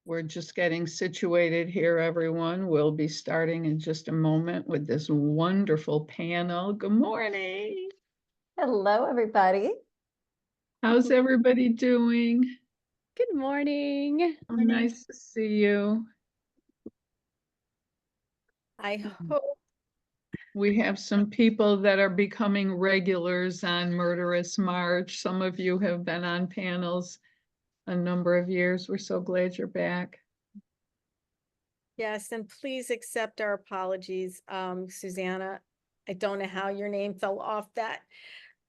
We're just getting situated here, everyone. We'll be starting in just a moment with this wonderful panel. Good morning. Hello, everybody. How's everybody doing? Good morning. Nice to see you. I hope. We have some people that are becoming regulars on Murderous March. Some of you have been on panels a number of years. We're so glad you're back. Yes, and please accept our apologies, Susanna. I don't know how your name fell off that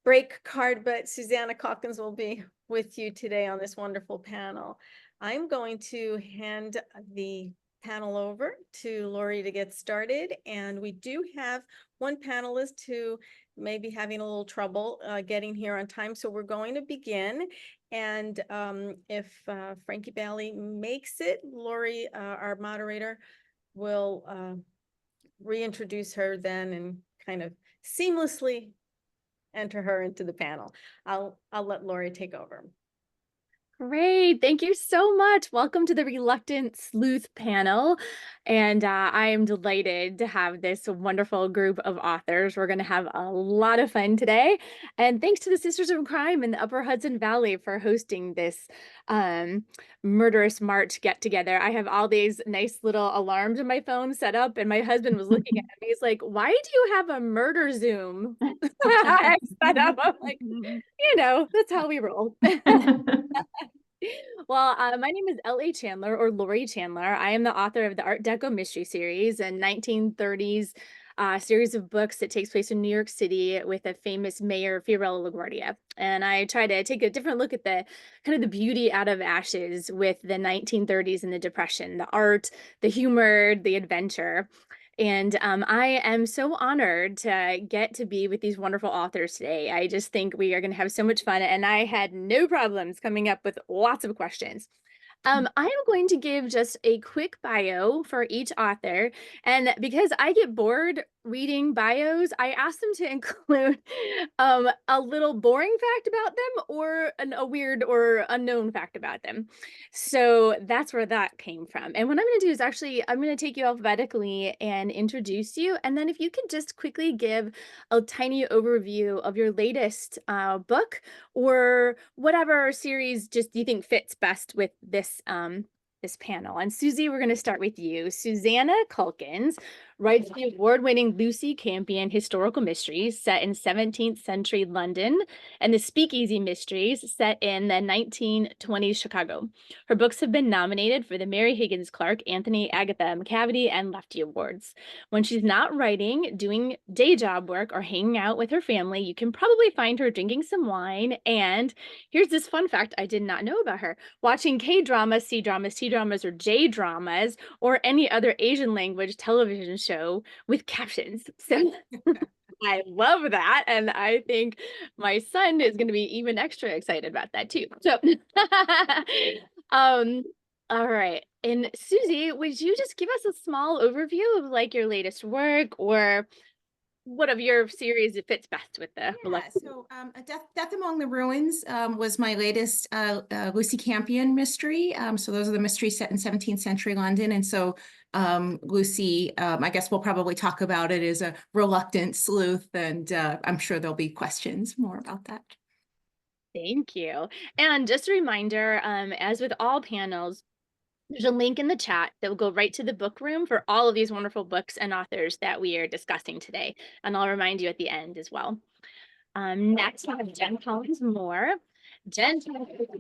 break card, but Susanna Calkins will be with you today on this wonderful panel. I'm going to hand the panel over to Lori to get started, and we do have one panelist who may be having a little trouble getting here on time, so we're going to begin. And if Frankie Bailey makes it, Lori, our moderator, will reintroduce her then and kind of seamlessly enter her into the panel. I'll let Lori take over. Great. Thank you so much. Welcome to the Reluctant Sleuth panel. And I am delighted to have this wonderful group of authors. We're going to have a lot of fun today. And thanks to the Sisters of Crime in the Upper Hudson Valley for hosting this Murderous March get together. I have all these nice little alarms on my phone set up, and my husband was looking at me. He's like, "Why do you have a murder Zoom?" I set up. I'm like, that's how we roll. Well, my name is L.A. Chandler, or Lori Chandler. I am the author of the Art Deco Mystery Series, a 1930s series of books that takes place in New York City with a famous mayor, Fiorello LaGuardia. And I try to take a different look at the kind of the beauty out of ashes with the 1930s and the Depression, the art, the humor, the adventure. And I am so honored to get to be with these wonderful authors today. I just think we are going to have so much fun, and I had no problems coming up with lots of questions. I am going to give just a quick bio for each author, and because I get bored reading bios, I asked them to include a little boring fact about them or a weird or unknown fact about them. So that's where that came from. And what I'm going to do is actually, I'm going to take you alphabetically and introduce you. And then if you could just quickly give a tiny overview of your latest book or whatever series just you think fits best with this panel. And Susie, we're going to start with you. Susanna Calkins writes the award-winning Lucy Campion historical mysteries set in 17th century London and the Speakeasy mysteries set in the 1920s Chicago. Her books have been nominated for the Mary Higgins Clark, Anthony Agatha McCavity, and Lefty Awards. When she's not writing, doing day job work, or hanging out with her family, you can probably find her drinking some wine. And here's this fun fact I did not know about her: watching K-dramas, C-dramas, T-dramas, or J-dramas, or any other Asian language television show with captions. So I love that. And I think my son is going to be even extra excited about that too. So, all right. And Susie, would you just give us a small overview of like your latest work or what of your series it fits best with the So Death Among the Ruins was my latest Lucy Campion mystery. So those are the mysteries set in 17th century London. And so Lucy, I guess we'll probably talk about it as a reluctant sleuth, and I'm sure there'll be questions more about that. Thank you. And just a reminder, as with all panels, there's a link in the chat that will go right to the book room for all of these wonderful books and authors that we are discussing today. And I'll remind you at the end as well. Next, we have Jen Collins Moore. Jen took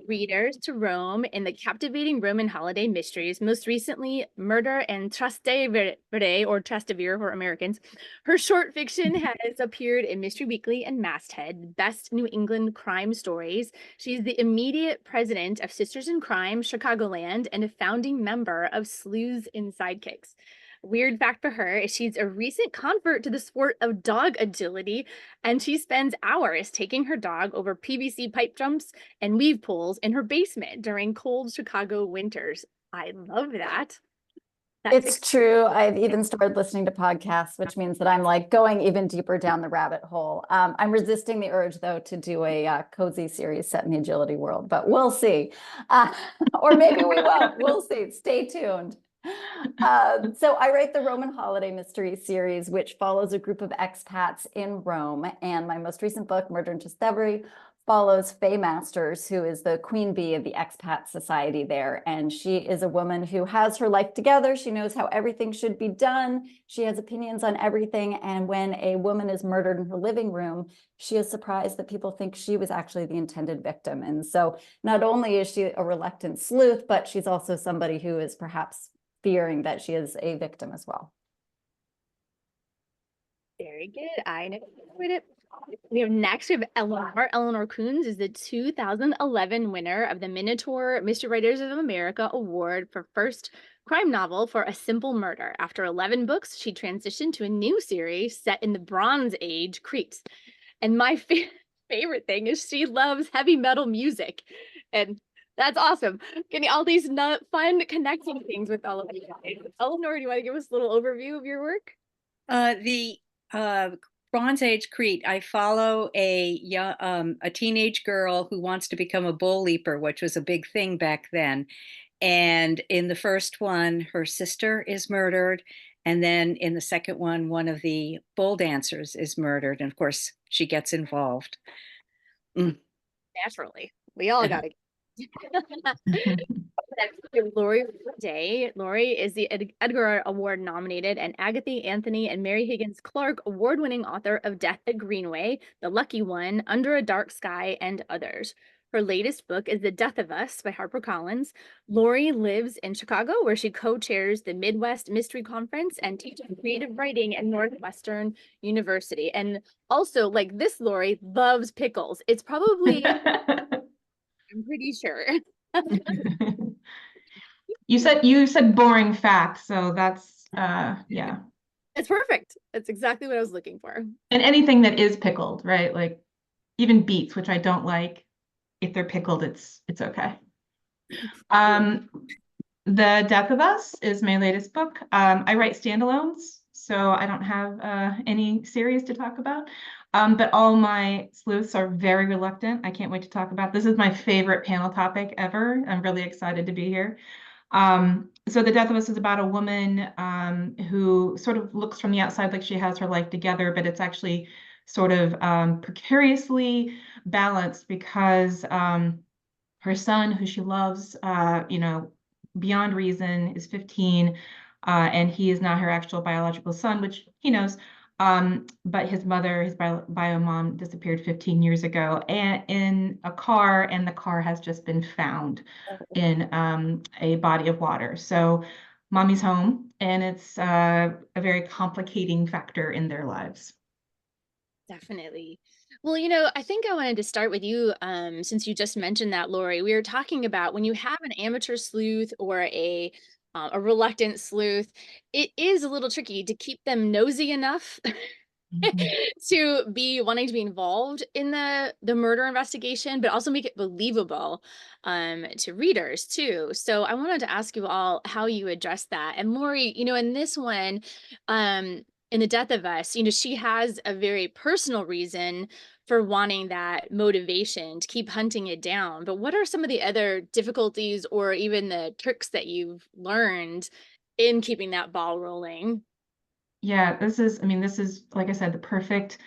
readers to Rome in the captivating Roman holiday mysteries, most recently Murder and Trastevere, or Trastevere for Americans. Her short fiction has appeared in Mystery Weekly and Masthead, Best New England Crime Stories. She's the immediate president of Sisters in Crime Chicagoland and a founding member of Sleuths and Sidekicks. Weird fact for her is she's a recent convert to the sport of dog agility, and she spends hours taking her dog over PVC pipe jumps and weave pools in her basement during cold Chicago winters. I love that. It's true. I've even started listening to podcasts, which means that I'm like going even deeper down the rabbit hole. I'm resisting the urge, though, to do a cozy series set in the agility world, but we'll see. Or maybe we won't. We'll see. Stay tuned. So I write the Roman Holiday Mystery series, which follows a group of expats in Rome. And my most recent book, Murderous March, follows Faye Masters, who is the queen bee of the expat society there. And she is a woman who has her life together. She knows how everything should be done. She has opinions on everything. And when a woman is murdered in her living room, she is surprised that people think she was actually the intended victim. And so not only is she a reluctant sleuth, but she's also somebody who is perhaps fearing that she is a victim as well. Very good. I know it. We have next, we have Eleanor. Eleanor Coons is the 2011 winner of the Minotaur Mystery Writers of America Award for first crime novel for A Simple Murder. After 11 books, she transitioned to a new series set in the Bronze Age, Crete. And my favorite thing is she loves heavy metal music. And that's awesome. Getting all these fun connecting things with all of you guys. Eleanor, do you want to give us a little overview of your work? The Bronze Age Crete, I follow a teenage girl who wants to become a bull leaper, which was a big thing back then. And in the first one, her sister is murdered. And then in the second one of the bull dancers is murdered. And of course, she gets involved. Naturally. We all got to. Laurie Day. Laurie is the Edgar Award nominated and Agatha Anthony and Mary Higgins Clark award-winning author of Death at Greenway, The Lucky One, Under a Dark Sky, and others. Her latest book is The Death of Us by HarperCollins. Laurie lives in Chicago, where she co-chairs the Midwest Mystery Conference and teaches creative writing at Northwestern University. And also, like this Laurie loves pickles. It's probably, I'm pretty sure. You said boring facts, so that's yeah. It's perfect. That's exactly what I was looking for. And anything that is pickled, right? Like even beets, which I don't like, if they're pickled, it's okay. The Death of Us is my latest book. I write standalones, so I don't have any series to talk about. But all my sleuths are very reluctant. I can't wait to talk about. This is my favorite panel topic ever. I'm really excited to be here. So The Death of Us is about a woman who sort of looks from the outside like she has her life together, but it's actually sort of precariously balanced because her son, who she loves, beyond reason, is 15, and he is not her actual biological son, which he knows. But his mother, his bio mom, disappeared 15 years ago, and in a car, and the car has just been found in a body of water. So mommy's home, and it's a very complicating factor in their lives. Definitely. Well, I think I wanted to start with you, since you just mentioned that, Lori. We were talking about when you have an amateur sleuth or a reluctant sleuth, it is a little tricky to keep them nosy enough to be wanting to be involved in the murder investigation, but also make it believable to readers too. So I wanted to ask you all how you address that. And Lori, in this one, in The Death of Us, she has a very personal reason for wanting that motivation to keep hunting it down. But what are some of the other difficulties or even the tricks that you've learned in keeping that ball rolling? Yeah, this is, like I said, the perfect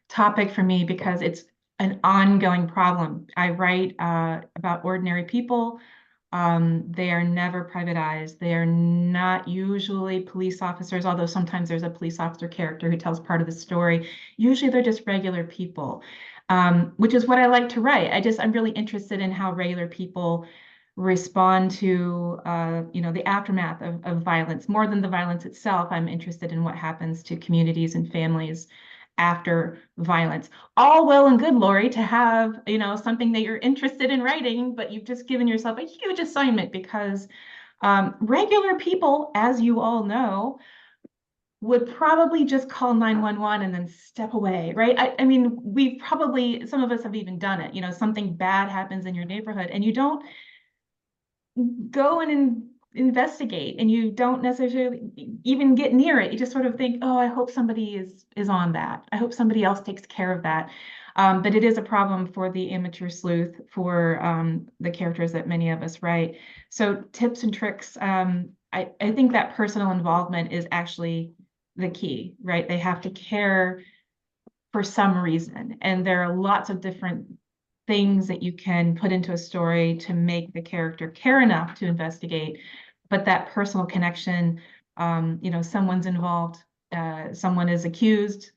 topic for me because it's an ongoing problem. I write about ordinary people. They are never privatized. They are not usually police officers, although sometimes there's a police officer character who tells part of the story. Usually they're just regular people, which is what I like to write. I'm really interested in how regular people respond to the aftermath of violence. More than the violence itself, I'm interested in what happens to communities and families after violence. All well and good, Lori, to have something that you're interested in writing, but you've just given yourself a huge assignment because regular people, as you all know, would probably just call 911 and then step away, right? Some of us have even done it. Something bad happens in your neighborhood and you don't go in and investigate and you don't necessarily even get near it. You just sort of think, oh, I hope somebody is on that. I hope somebody else takes care of that. But it is a problem for the amateur sleuth, for the characters that many of us write. So tips and tricks, I think that personal involvement is actually the key, right? They have to care for some reason. And there are lots of different things that you can put into a story to make the character care enough to investigate. But that personal connection, someone's involved, someone is accused.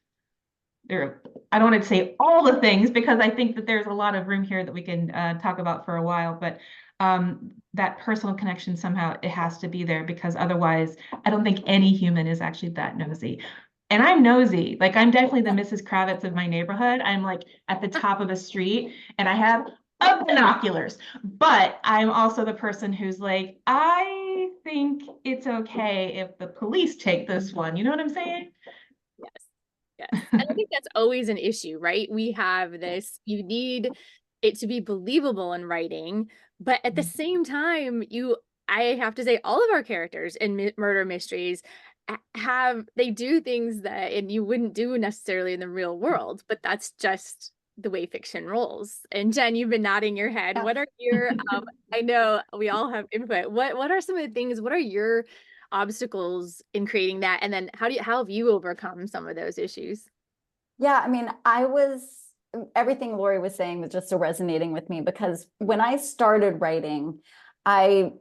I don't want to say all the things because I think that there's a lot of room here that we can talk about for a while, but that personal connection somehow it has to be there, because otherwise I don't think any human is actually that nosy. And I'm nosy, like I'm definitely the Mrs. Kravitz of my neighborhood. I'm like at the top of a street and I have binoculars, but I'm also the person who's like, I think it's okay if the police take this one. You know what I'm saying? Yes. Yes. And I think that's always an issue, right? We have this, you need it to be believable in writing, but at the same time, I have to say, all of our characters in murder mysteries they do things that and you wouldn't do necessarily in the real world, but that's just the way fiction rolls. And Jen, you've been nodding your head. Yeah. What are your, I know we all have input. What are some of the things, what are your obstacles in creating that? And then how have you overcome some of those issues? Yeah, I mean, everything Lori was saying was just so resonating with me, because when I started writing, I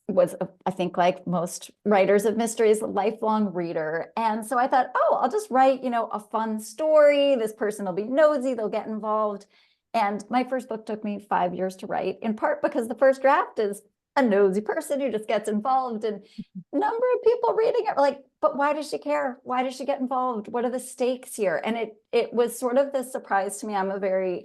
was, I think like most writers of mysteries, a lifelong reader. And so I thought, oh, I'll just write, a fun story. This person will be nosy, they'll get involved. And my first book took me 5 years to write, in part because the first draft is a nosy person who just gets involved, and a number of people reading it were like, but why does she care? Why does she get involved? What are the stakes here? And it was sort of this surprise to me. I'm a very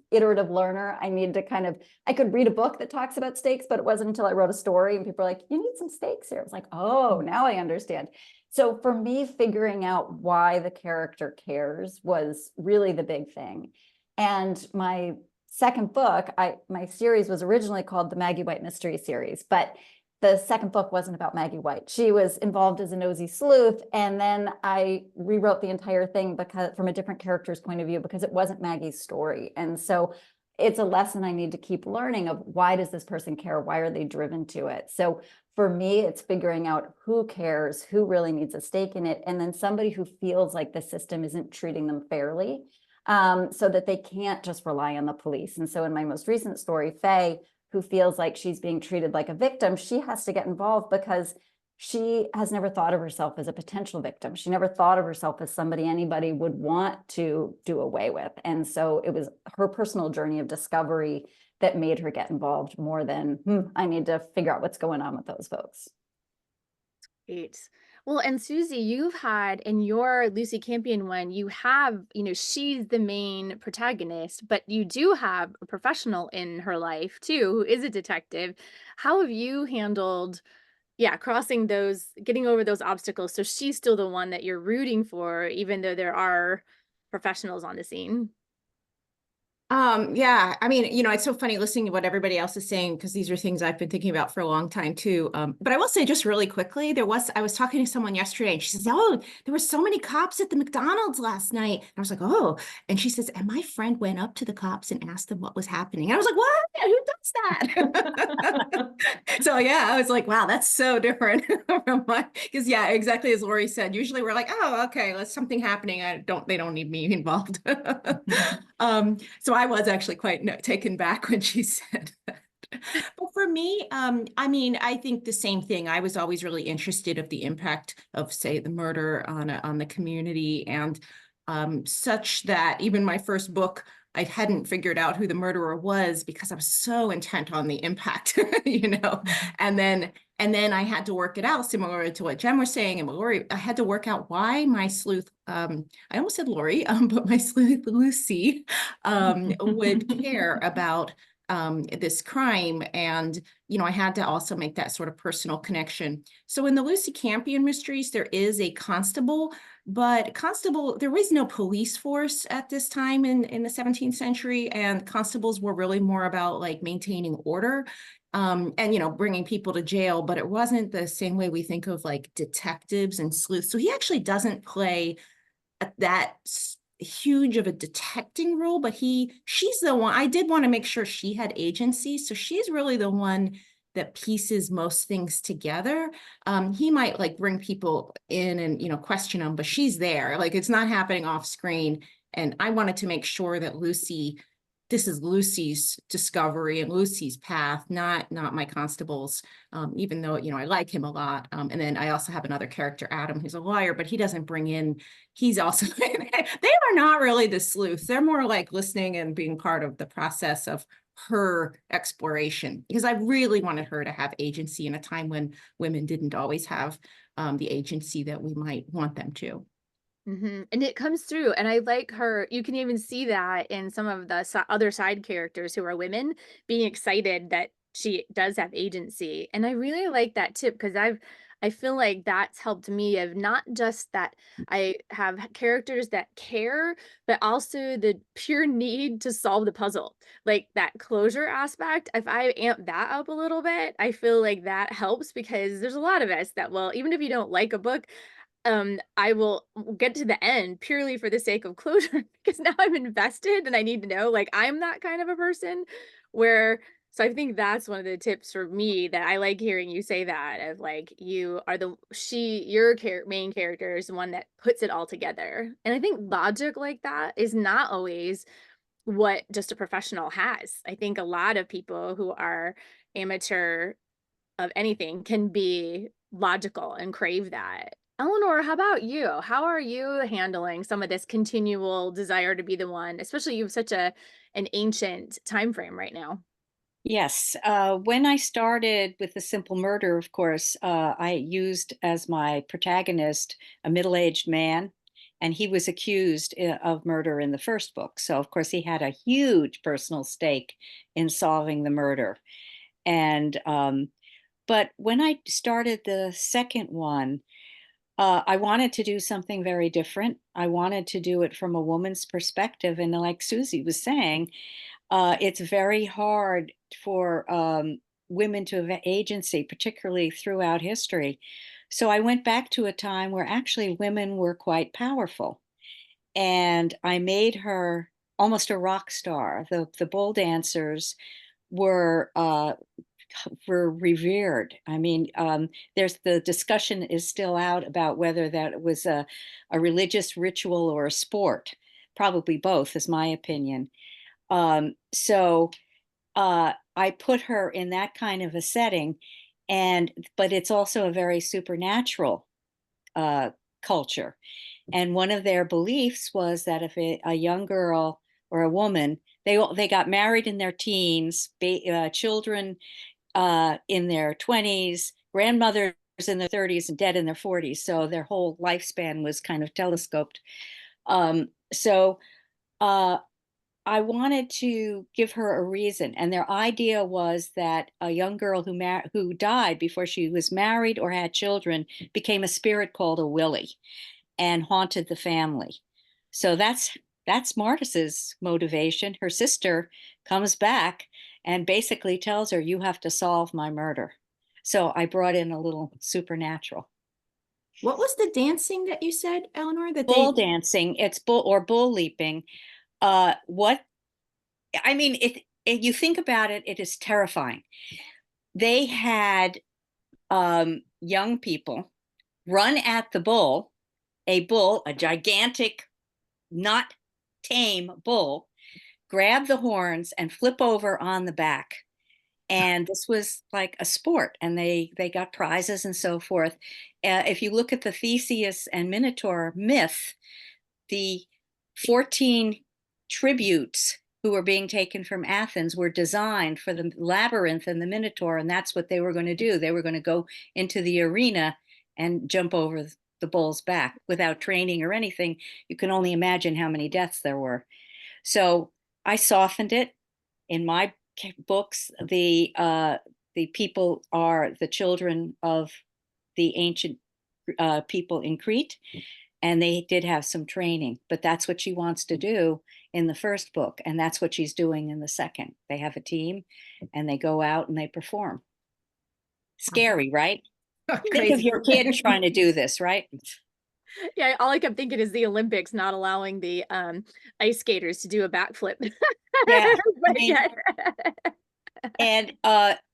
iterative learner. I could read a book that talks about stakes, but it wasn't until I wrote a story and people were like, you need some stakes here. I was like, oh, now I understand. So for me, figuring out why the character cares was really the big thing. And my second book, my series was originally called the Maggie White Mystery Series, but the second book wasn't about Maggie White. She was involved as a nosy sleuth, and then I rewrote the entire thing from a different character's point of view, because it wasn't Maggie's story. And so it's a lesson I need to keep learning of, why does this person care? Why are they driven to it? So for me, it's figuring out who cares, who really needs a stake in it, and then somebody who feels like the system isn't treating them fairly, so that they can't just rely on the police. And so in my most recent story, Faye, who feels like she's being treated like a victim, she has to get involved because she has never thought of herself as a potential victim. She never thought of herself as somebody anybody would want to do away with. And so it was her personal journey of discovery that made her get involved more than, I need to figure out what's going on with those folks. Great. Well, and Susie, you've had in your Lucy Campion one, you have, she's the main protagonist, but you do have a professional in her life too, who is a detective. How have you handled, getting over those obstacles? So she's still the one that you're rooting for, even though there are professionals on the scene. Yeah, I mean, it's so funny listening to what everybody else is saying, because these are things I've been thinking about for a long time too. But I will say just really quickly, I was talking to someone yesterday and she says, oh, there were so many cops at the McDonald's last night. And I was like, oh, and she says, and my friend went up to the cops and asked them what was happening. And I was like, what? Who does that? So yeah, I was like, wow, that's so different from because yeah, exactly as Lori said, usually we're like, oh, okay, there's something happening. They don't need me involved. So I was actually quite taken back when she said that. But for me, I mean, I think the same thing. I was always really interested of the impact of, say, the murder on the community, and such that even my first book, I hadn't figured out who the murderer was because I was so intent on the impact, and then I had to work it out, similar to what Jen was saying, and Lori, I had to work out why my sleuth, I almost said Lori, but my sleuth Lucy would care about this crime. And, I had to also make that sort of personal connection. So in the Lucy Campion mysteries, there is a constable, but there was no police force at this time in the 17th century. And constables were really more about like maintaining order. And, bringing people to jail, but it wasn't the same way we think of like detectives and sleuths. So he actually doesn't play that huge of a detecting role, but she's the one. I did want to make sure she had agency. So she's really the one that pieces most things together. He might like bring people in and, question them, but she's there. Like it's not happening off screen. And I wanted to make sure that this is Lucy's discovery and Lucy's path, not my constable's, even though, I like him a lot. And then I also have another character, Adam, who's a lawyer, but he doesn't bring in, he's also, they are not really the sleuth. They're more like listening and being part of the process of her exploration, because I really wanted her to have agency in a time when women didn't always have the agency that we might want them to. And it comes through, and I like her. You can even see that in some of the other side characters who are women being excited that she does have agency. And I really like that tip, because I feel like that's helped me of not just that I have characters that care, but also the pure need to solve the puzzle, like that closure aspect. If I amp that up a little bit, I feel like that helps, because there's a lot of us that will, even if you don't like a book, I will get to the end purely for the sake of closure, because now I'm invested and I need to know, like, I'm that kind of a person where, so I think that's one of the tips for me that I like hearing you say, that of like, you are your main character is the one that puts it all together. And I think logic like that is not always what just a professional has. I think a lot of people who are amateur of anything can be logical and crave that. Eleanor, how about you? How are you handling some of this continual desire to be the one, especially you have such an ancient time frame right now? Yes. When I started with The Simple Murder, of course, I used as my protagonist a middle-aged man, and he was accused of murder in the first book. So, of course, he had a huge personal stake in solving the murder. And but when I started the second one, I wanted to do something very different. I wanted to do it from a woman's perspective. And like Susie was saying, it's very hard for women to have agency, particularly throughout history. So I went back to a time where actually women were quite powerful. And I made her almost a rock star. The bull dancers were revered. I mean, there's the discussion is still out about whether that was a religious ritual or a sport. Probably both, is my opinion. So I put her in that kind of a setting, but it's also a very supernatural culture. And one of their beliefs was that if a young girl or a woman, they got married in their teens, children in their 20s, grandmothers in their 30s, and dead in their 40s. So their whole lifespan was kind of telescoped. So I wanted to give her a reason. And their idea was that a young girl who died before she was married or had children became a spirit called a Willie and haunted the family. So that's Martus's motivation. Her sister comes back and basically tells her, "You have to solve my murder." So I brought in a little supernatural. What was the dancing that you said, Eleanor? Bull dancing, it's bull leaping. What I mean, if you think about it, it is terrifying. They had young people run at the bull, a gigantic, not tame bull, grab the horns and flip over on the back. And this was like a sport, and they got prizes and so forth. If you look at the Theseus and Minotaur myth, the 14 tributes who were being taken from Athens were designed for the labyrinth and the Minotaur, and that's what they were going to do. They were going to go into the arena and jump over the bull's back without training or anything. You can only imagine how many deaths there were. So I softened it in my books, the people are the children of the ancient people in Crete, and they did have some training, but that's what she wants to do in the first book, and that's what she's doing in the second. They have a team, and they go out and they perform. Scary, right? Think of Crazy. your kid trying to do this, right? Yeah, all I kept thinking is the Olympics not allowing the ice skaters to do a backflip. Yeah. But yeah. And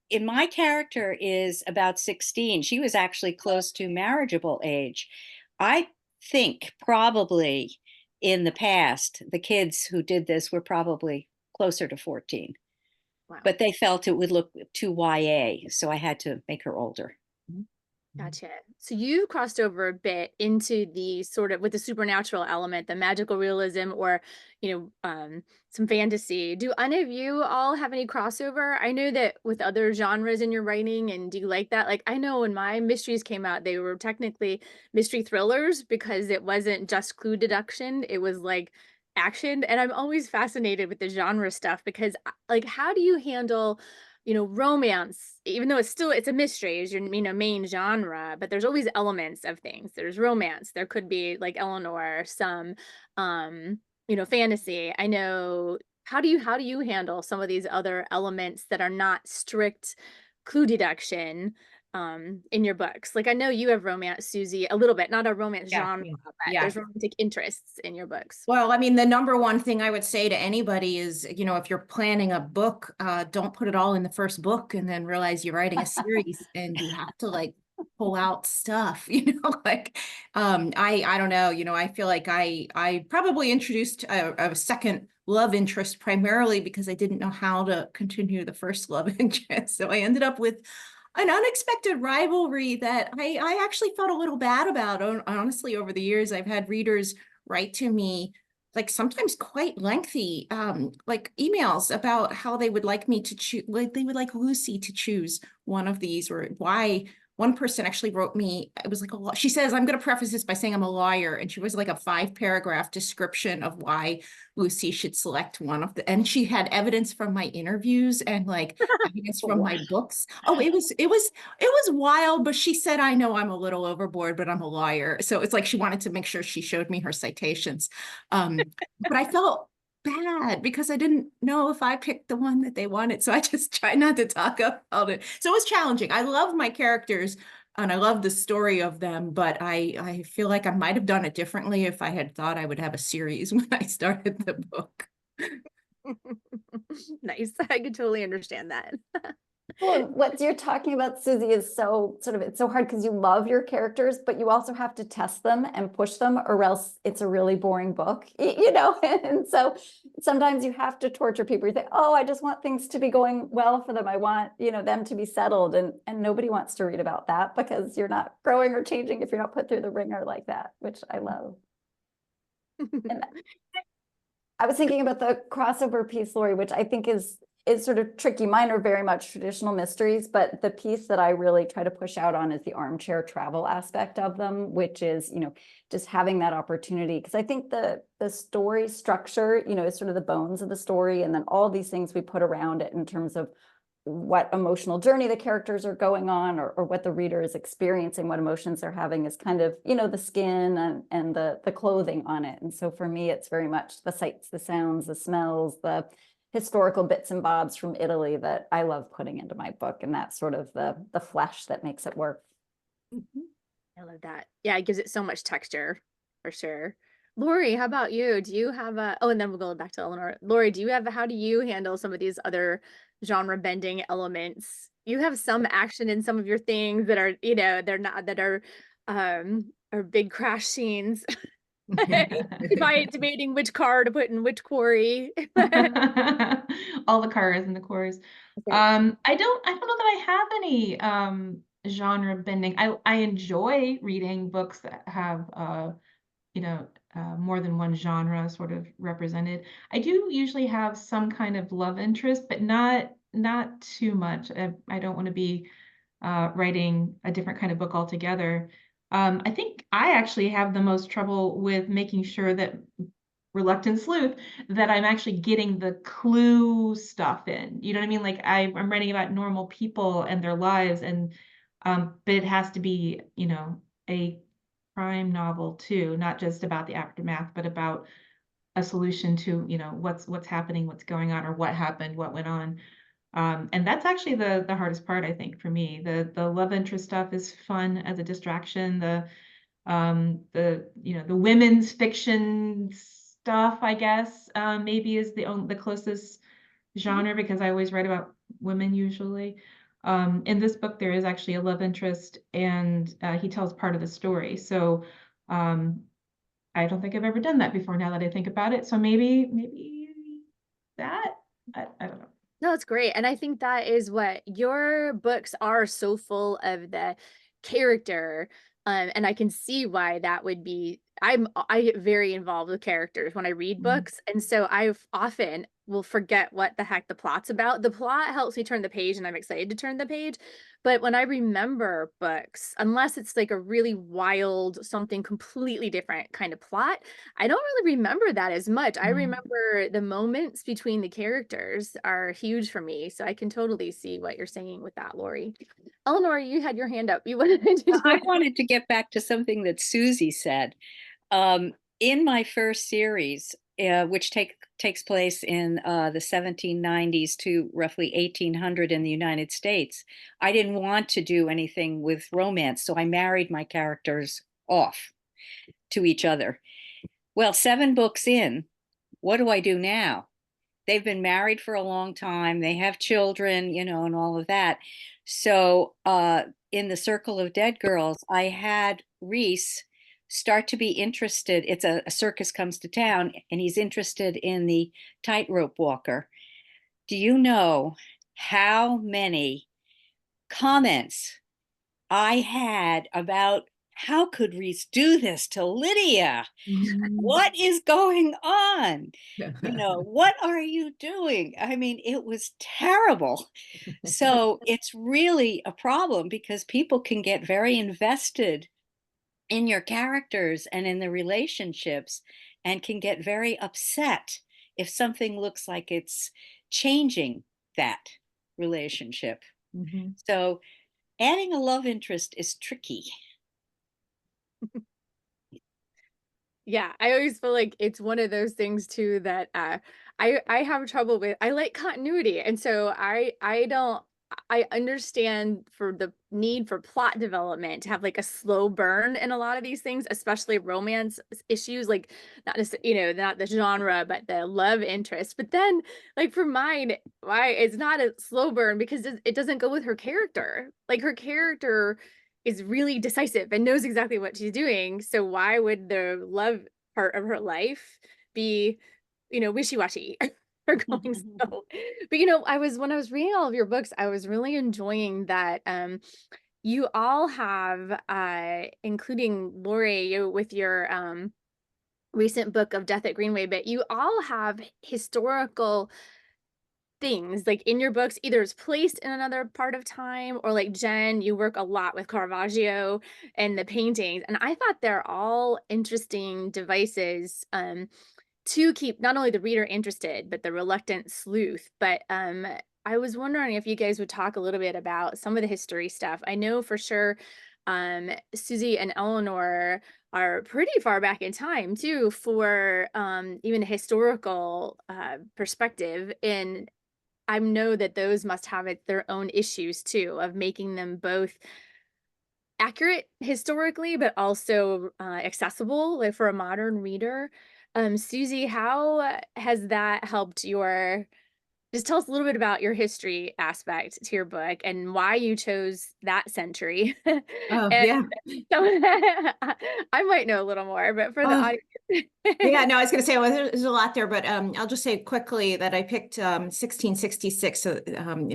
in my character is about 16. She was actually close to marriageable age. I think probably in the past, the kids who did this were probably closer to 14. Wow. But they felt it would look too YA, so I had to make her older. Gotcha. So you crossed over a bit into the sort of with the supernatural element, the magical realism, or some fantasy. Do any of you all have any crossover? I know that with other genres in your writing, and do you like that? Like, I know when my mysteries came out, they were technically mystery thrillers because it wasn't just clue deduction, it was like action. And I'm always fascinated with the genre stuff because like, how do you handle romance, even though it's a mystery, is your main genre, but there's always elements of things. There's romance, there could be like Eleanor, some fantasy. I know, how do you handle some of these other elements that are not strict clue deduction in your books? Like, I know you have romance, Susie, a little bit, not a romance genre, but there's romantic interests in your books. Well, I mean, the number one thing I would say to anybody is, if you're planning a book, don't put it all in the first book and then realize you're writing a series and you have to like pull out stuff, like, I don't know, I feel like I probably introduced a second love interest primarily because I didn't know how to continue the first love interest. So I ended up with an unexpected rivalry that I actually felt a little bad about. Honestly, over the years, I've had readers write to me, like sometimes quite lengthy, like emails about how they would like me to choose, like they would like Lucy to choose one of these, or why. One person actually wrote me, it was like she says, I'm going to preface this by saying I'm a liar. And she was like a 5-paragraph description of why Lucy should select one of the, and she had evidence from my interviews and like evidence from my books. Oh, it was wild, but she said, I know I'm a little overboard, but I'm a liar. So it's like she wanted to make sure she showed me her citations. But I felt bad because I didn't know if I picked the one that they wanted. So I just try not to talk about it. So it was challenging. I love my characters and I love the story of them, but I feel like I might have done it differently if I had thought I would have a series when I started the book. Nice. I could totally understand that. Well, what you're talking about, Susie, is so it's so hard because you love your characters, but you also have to test them and push them, or else it's a really boring book, And so sometimes you have to torture people. You think, oh, I just want things to be going well for them. I want, them to be settled. And nobody wants to read about that because you're not growing or changing if you're not put through the ringer like that, which I love. And I was thinking about the crossover piece, Lori, which I think is sort of tricky. Mine are very much traditional mysteries, but the piece that I really try to push out on is the armchair travel aspect of them, which is, just having that opportunity. Because I think the story structure, is sort of the bones of the story. And then all these things we put around it in terms of what emotional journey the characters are going on, or what the reader is experiencing, what emotions they're having, is kind of, the skin and the clothing on it. And so for me, it's very much the sights, the sounds, the smells, the historical bits and bobs from Italy that I love putting into my book. And that's sort of the flesh that makes it work. I love that. Yeah, it gives it so much texture for sure. Lori, how about you? Do you have and then we'll go back to Eleanor. Lori, how do you handle some of these other genre bending elements? You have some action in some of your things that are, they're not, that are big crash scenes. Debating which car to put in which quarry. All the cars and the quarries. Okay. I don't know that I have any genre bending. I enjoy reading books that have more than one genre sort of represented. I do usually have some kind of love interest, but not too much. I don't want to be writing a different kind of book altogether. I think I actually have the most trouble with making sure that Reluctant Sleuth, that I'm actually getting the clue stuff in. You know what I mean? Like I'm writing about normal people and their lives, and but it has to be, you know, a crime novel too, not just about the aftermath, but about a solution to, you know, what's happening, what's going on, or what happened, what went on. And that's actually the hardest part, I think, for me. The love interest stuff is fun as a distraction. The you know, the women's fiction stuff, I guess, maybe is the closest genre, because I always write about women usually. In this book, there is actually a love interest, and he tells part of the story. So I don't think I've ever done that before, now that I think about it. So maybe that, I don't know. No, it's great. And I think that is what your books are, so full of the character. And I can see why that would be. I get very involved with characters when I read books. And so I often will forget what the heck the plot's about. The plot helps me turn the page and I'm excited to turn the page. But when I remember books, unless it's like a really wild, something completely different kind of plot, I don't really remember that as much. I remember the moments between the characters are huge for me. So I can totally see what you're saying with that, Lori. Eleanor, you had your hand up. You wanted to I wanted to get back to something that Susie said. In my first series, which takes place in the 1790s to roughly 1800 in the United States, I didn't want to do anything with romance, so I married my characters off to each other. Well, 7 books in, what do I do now? They've been married for a long time. They have children, you know, and all of that. So in the Circle of Dead Girls, I had Reese start to be interested. It's a circus comes to town, and he's interested in the tightrope walker. Do you know how many comments I had about how could Reese do this to Lydia? What is going on? You know, what are you doing? I mean, it was terrible. So it's really a problem because people can get very invested in your characters and in the relationships and can get very upset if something looks like it's changing that relationship. So adding a love interest is tricky. Yeah, I always feel like it's one of those things too that I have trouble with. I like continuity, and so I understand for the need for plot development to have like a slow burn in a lot of these things, especially romance issues, like not necessarily, you know, not the genre, but the love interest. But then like for mine, why it's not a slow burn because it doesn't go with her character. Like her character is really decisive and knows exactly what she's doing. So why would the love part of her life be, you know, wishy-washy or going slow? But you know, when I was reading all of your books, I was really enjoying that you all have including Lori, you with your recent book of Death at Greenway, but you all have historical things like in your books, either it's placed in another part of time, or like Jen, you work a lot with Caravaggio and the paintings, and I thought they're all interesting devices to keep not only the reader interested, but the reluctant sleuth. But I was wondering if you guys would talk a little bit about some of the history stuff. I know for sure Susie and Eleanor are pretty far back in time too for even a historical perspective, and I know that those must have their own issues too, of making them both accurate historically, but also accessible like for a modern reader. Susie, how has that helped your, just tell us a little bit about your history aspect to your book and why you chose that century. Oh, And yeah. so I might know a little more, but for the audience. Yeah, no, I was going to say, well, there's a lot there, but I'll just say quickly that I picked 1666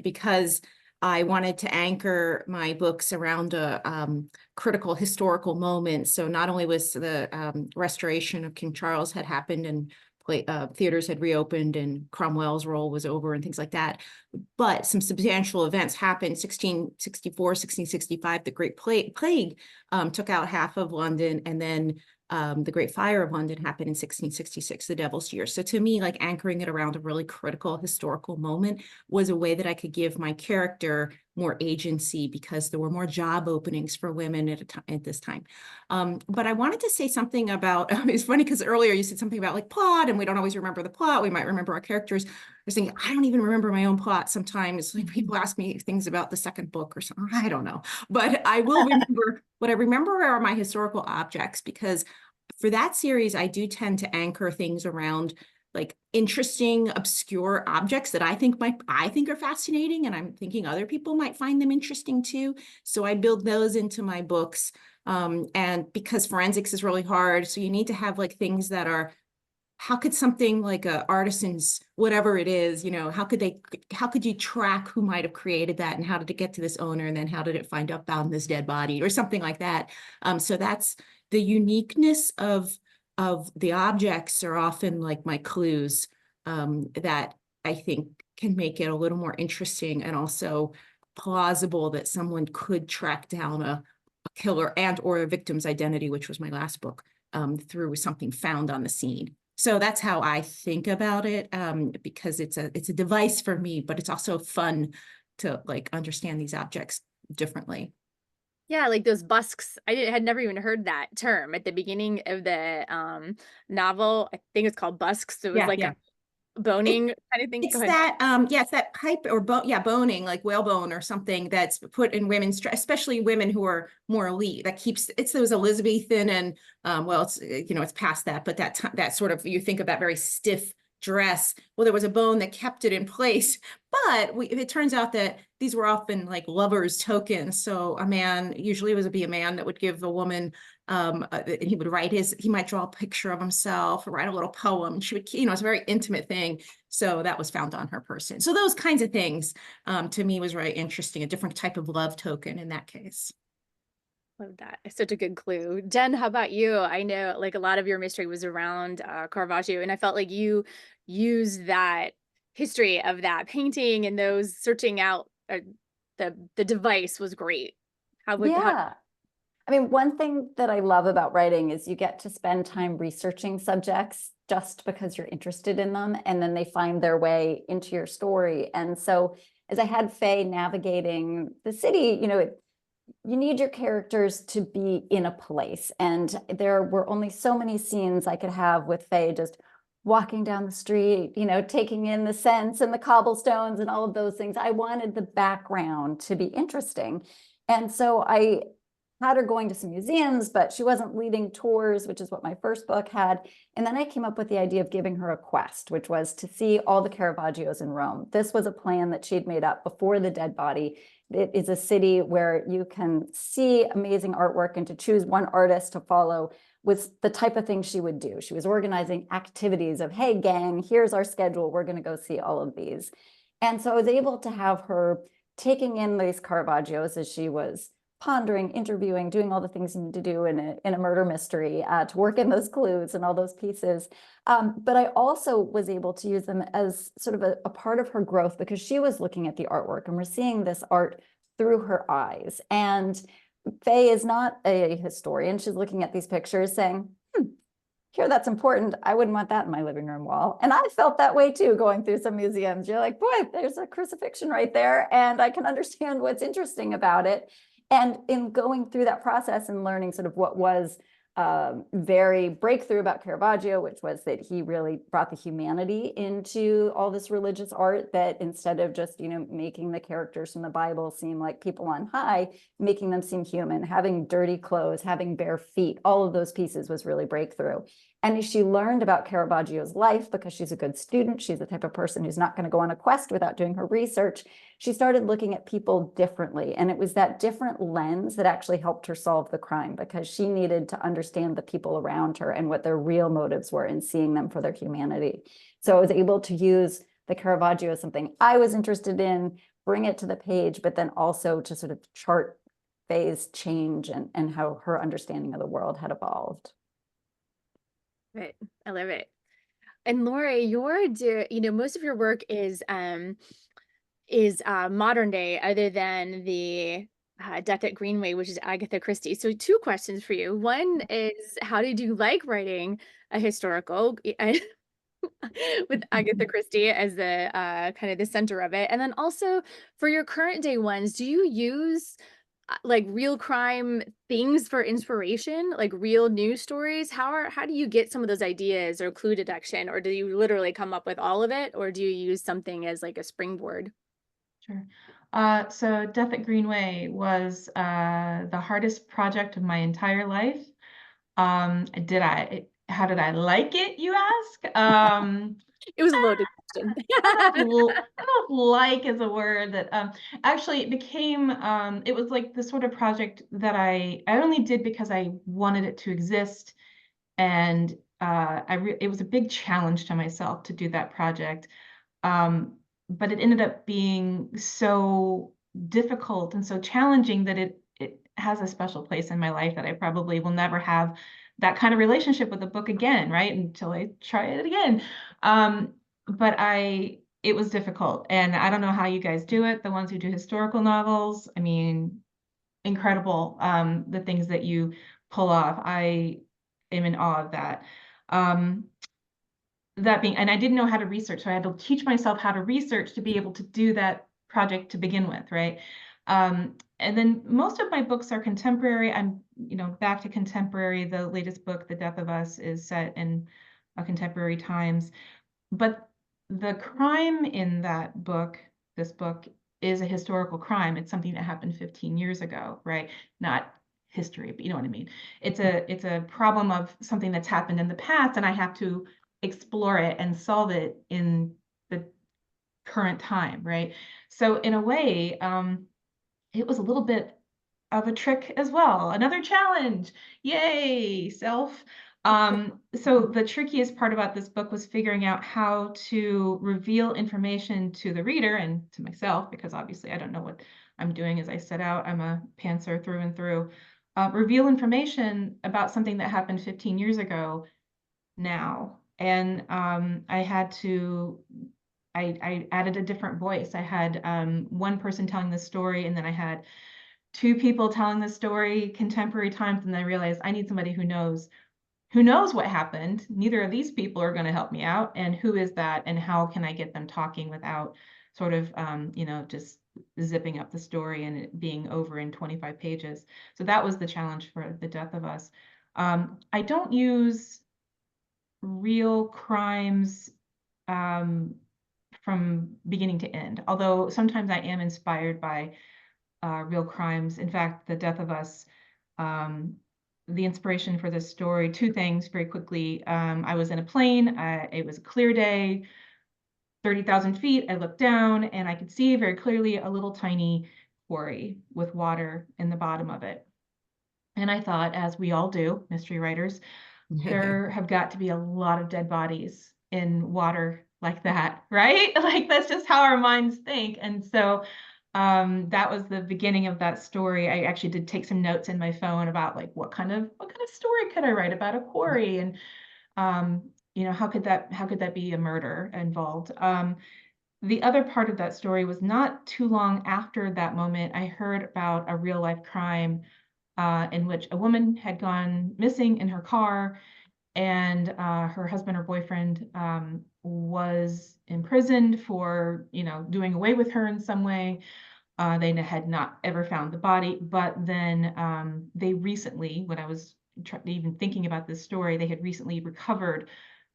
because I wanted to anchor my books around a critical historical moment. So not only was the restoration of King Charles had happened and theaters had reopened and Cromwell's role was over and things like that, but some substantial events happened. 1664, 1665, the Great Plague took out half of London, and then the Great Fire of London happened in 1666, the Devil's Year. So to me, like anchoring it around a really critical historical moment was a way that I could give my character more agency because there were more job openings for women at this time. But I wanted to say something about, it's funny because earlier you said something about like plot and we don't always remember the plot. We might remember our characters. I was thinking, I don't even remember my own plot sometimes. Like people ask me things about the second book or something. I don't know, but I will remember what I remember are my historical objects, because for that series, I do tend to anchor things around like interesting, obscure objects that I think are fascinating, and I'm thinking other people might find them interesting too. So I build those into my books. And because forensics is really hard, so you need to have like things that are, how could something like a artisan's, whatever it is, you know, how could you track who might have created that and how did it get to this owner and then how did it find out found this dead body or something like that. So that's the uniqueness of the objects are often like my clues that I think can make it a little more interesting and also plausible that someone could track down a killer and or a victim's identity, which was my last book, through something found on the scene. So that's how I think about it, because it's a device for me, but it's also fun to like understand these objects differently. Yeah, like those busks. Had never even heard that term at the beginning of the novel. I think it's called busks. It was like a boning kind of thing. It's Go ahead. that, it's that pipe or boning, like whalebone or something that's put in women's, especially women who are more elite. That keeps, it's those Elizabethan and, well, it's, you know, it's past that, but that sort of, you think of that very stiff dress. Well, there was a bone that kept it in place, but it turns out that these were often like lovers' tokens. So a man, usually it would be a man that would give the woman, and he would he might draw a picture of himself or write a little poem. And she would, you know, it's a very intimate thing. So that was found on her person. So those kinds of things, to me, was very interesting, a different type of love token in that case. Love that. It's such a good clue. Jen, how about you? I know like a lot of your mystery was around Caravaggio, and I felt like you used that history of that painting and those searching out the device was great. Yeah. I mean, one thing that I love about writing is you get to spend time researching subjects just because you're interested in them, and then they find their way into your story. And so as I had Faye navigating the city, you know, you need your characters to be in a place. And there were only so many scenes I could have with Faye just walking down the street, you know, taking in the scents and the cobblestones and all of those things. I wanted the background to be interesting. And so I had her going to some museums, but she wasn't leading tours, which is what my first book had. And then I came up with the idea of giving her a quest, which was to see all the Caravaggios in Rome. This was a plan that she'd made up before the dead body. It is a city where you can see amazing artwork, and to choose one artist to follow was the type of thing she would do. She was organizing activities of, hey, gang, here's our schedule. We're going to go see all of these. And so I was able to have her taking in these Caravaggios as she was pondering, interviewing, doing all the things you need to do in a murder mystery, to work in those clues and all those pieces. But I also was able to use them as sort of a part of her growth, because she was looking at the artwork and we're seeing this art through her eyes. And Faye is not a historian. She's looking at these pictures saying, here, that's important. I wouldn't want that in my living room wall. And I felt that way too, going through some museums. You're like, boy, there's a crucifixion right there, and I can understand what's interesting about it. And in going through that process and learning sort of what was very breakthrough about Caravaggio, which was that he really brought the humanity into all this religious art, that instead of just, you know, making the characters from the Bible seem like people on high, making them seem human, having dirty clothes, having bare feet, all of those pieces was really breakthrough. And as she learned about Caravaggio's life, because she's a good student, she's the type of person who's not going to go on a quest without doing her research, she started looking at people differently. And it was that different lens that actually helped her solve the crime, because she needed to understand the people around her and what their real motives were in seeing them for their humanity. So I was able to use the Caravaggio as something I was interested in, bring it to the page, but then also to sort of chart Faye's change and how her understanding of the world had evolved. Right. I love it. And Lori, most of your work is modern day, other than the Death at Greenway, which is Agatha Christie. So two questions for you. One is, how did you like writing a historical with Agatha Christie as the kind of the center of it? And then also for your current day ones, do you use like real crime things for inspiration, like real news stories? How do you get some of those ideas or clue deduction, or do you literally come up with all of it, or do you use something as like a springboard? Sure. So Death at Greenway was the hardest project of my entire life. How did I like it, you ask? It was a loaded question. I don't know if like is a word that actually it became it was like the sort of project that I only did because I wanted it to exist, and it was a big challenge to myself to do that project. But it ended up being so difficult and so challenging that it has a special place in my life that I probably will never have that kind of relationship with a book again, right? Until I try it again. But it was difficult, and I don't know how you guys do it, the ones who do historical novels. I mean, incredible, the things that you pull off. I am in awe of that. Um, and I didn't know how to research, so I had to teach myself how to research to be able to do that project to begin with, right? And then most of my books are contemporary. I'm, back to contemporary. The latest book, The Death of Us, is set in contemporary times. But the crime in this book, is a historical crime. It's something that happened 15 years ago, right? Not history, but you know what I mean. It's a problem of something that's happened in the past, and I have to explore it and solve it in the current time, right? So in a way, it was a little bit of a trick as well. Another challenge. Yay, self. So the trickiest part about this book was figuring out how to reveal information to the reader and to myself, because obviously I don't know what I'm doing as I set out. I'm a pantser through and through. Reveal information about something that happened 15 years ago now. And I added a different voice. I had one person telling the story, and then I had two people telling the story, contemporary times, and then I realized I need somebody who knows what happened. Neither of these people are going to help me out, and who is that, and how can I get them talking without sort of just zipping up the story and it being over in 25 pages. So that was the challenge for The Death of Us. I don't use real crimes from beginning to end, although sometimes I am inspired by real crimes. In fact, The Death of Us, the inspiration for this story, two things very quickly. I was in a plane. It was a clear day, 30,000 feet. I looked down and I could see very clearly a little tiny quarry with water in the bottom of it. And I thought, as we all do, mystery writers, there have got to be a lot of dead bodies in water like that, right? Like that's just how our minds think. And so that was the beginning of that story. I actually did take some notes in my phone about like what kind of story could I write about a quarry, and how could that be a murder involved? The other part of that story was not too long after that moment. I heard about a real life crime in which a woman had gone missing in her car, and her husband or boyfriend was imprisoned for doing away with her in some way. They had not ever found the body, but then they recently, when I was even thinking about this story, they had recently recovered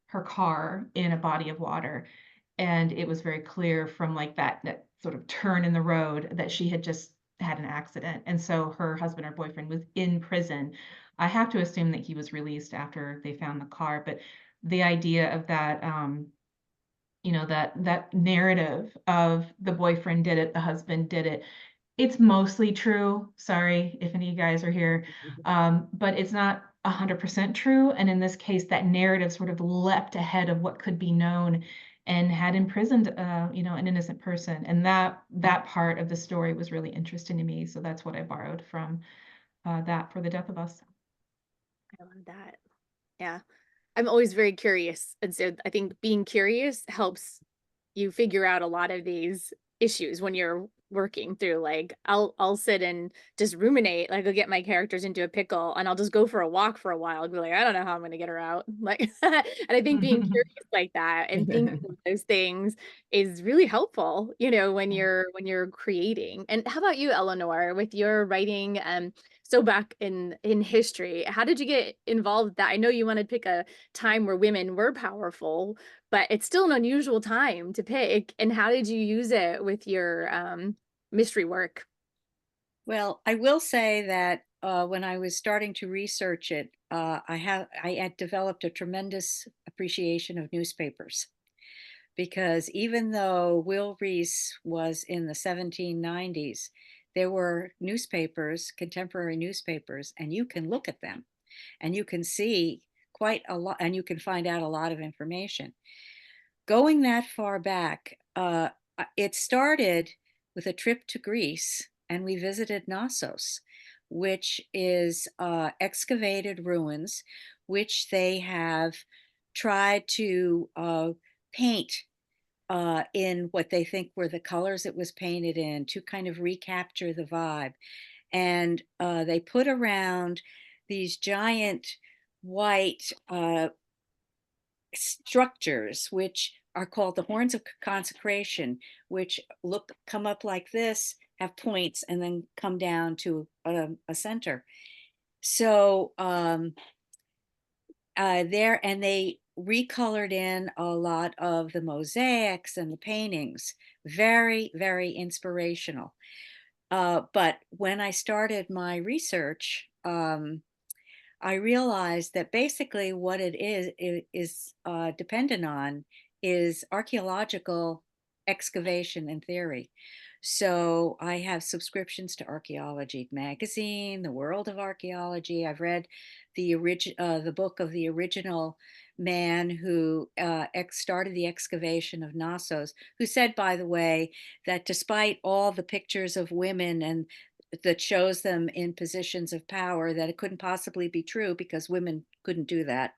her car in a body of water, and it was very clear from like that sort of turn in the road that she had just had an accident, and so her husband or boyfriend was in prison. I have to assume that he was released after they found the car, but the idea of that that narrative of the boyfriend did it, the husband did it, it's mostly true. Sorry if any of you guys are here, but it's not 100% true. And in this case, that narrative sort of leapt ahead of what could be known and had imprisoned an innocent person. And that part of the story was really interesting to me. So that's what I borrowed from that for The Death of Us. I love that. Yeah. I'm always very curious. And so I think being curious helps you figure out a lot of these issues when you're working through. Like I'll sit and just ruminate, like I'll get my characters into a pickle and I'll just go for a walk for a while and be like, I don't know how I'm gonna get her out. Like and I think being curious like that and thinking of those things is really helpful, you know, when you're creating. And how about you, Eleanor, with your writing? So back in history, how did you get involved with that? I know you want to pick a time where women were powerful, but it's still an unusual time to pick. And how did you use it with your mystery work? Well, I will say that when I was starting to research it, I had developed a tremendous appreciation of newspapers, because even though Will Reese was in the 1790s, there were newspapers, contemporary newspapers, and you can look at them and you can see quite a lot, and you can find out a lot of information. Going that far back, it started with a trip to Greece, and we visited Knossos, which is excavated ruins, which they have tried to paint in what they think were the colors it was painted in, to kind of recapture the vibe. And they put around these giant white structures, which are called the horns of consecration, which come up like this, have points, and then come down to a center. So there, and they recolored in a lot of the mosaics and the paintings. Very, very inspirational. But when I started my research, I realized that basically what it is dependent on is archaeological excavation and theory. So I have subscriptions to Archaeology Magazine, The World of Archaeology. I've read the book of the original man who started the excavation of Knossos, who said, by the way, that despite all the pictures of women and that shows them in positions of power, that it couldn't possibly be true because women couldn't do that.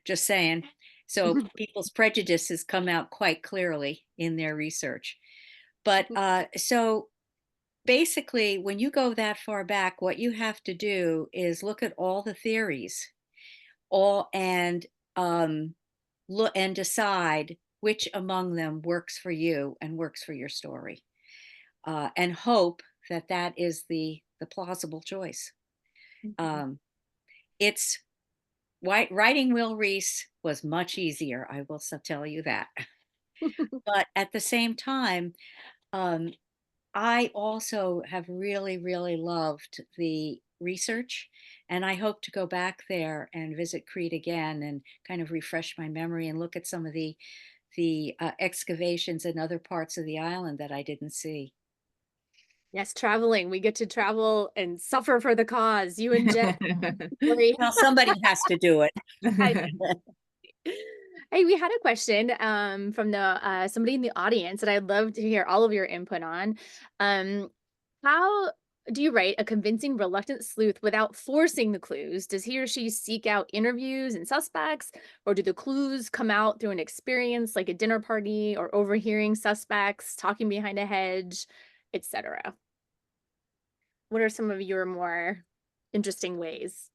Just saying. So people's prejudices come out quite clearly in their research. But so basically, when you go that far back, what you have to do is look at all the theories, and look and decide which among them works for you and works for your story, and hope that that is the plausible choice. It's writing Will Reese was much easier, I will tell you that. But at the same time, I also have really, really loved the research, and I hope to go back there and visit Crete again and kind of refresh my memory and look at some of the excavations in other parts of the island that I didn't see. Yes, traveling. We get to travel and suffer for the cause. You and Jen. Lori. Well, somebody has to do it. Hey, we had a question from the somebody in the audience that I'd love to hear all of your input on. How do you write a convincing reluctant sleuth without forcing the clues? Does he or she seek out interviews and suspects, or do the clues come out through an experience like a dinner party or overhearing suspects talking behind a hedge, etc.? What are some of your more interesting ways